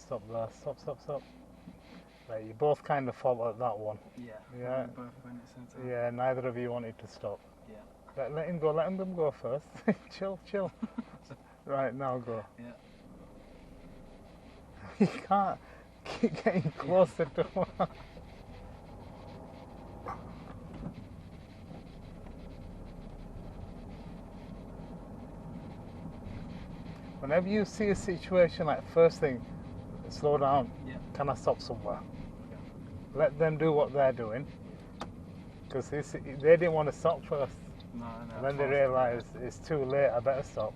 stop there. Stop, stop, stop. Right, you both kind of followed at that one. Yeah. Yeah. We both went at the same time. Yeah, neither of you wanted to stop. Yeah. Let him go, let him go first. Chill, chill. Right, now go. Yeah. You can't keep getting closer to one. Whenever you see a situation like first thing, slow down. Yeah. Can I stop somewhere? Okay. Let them do what they're doing. Because they didn't want to stop first. No, no. And then they realised it's too late, I better stop.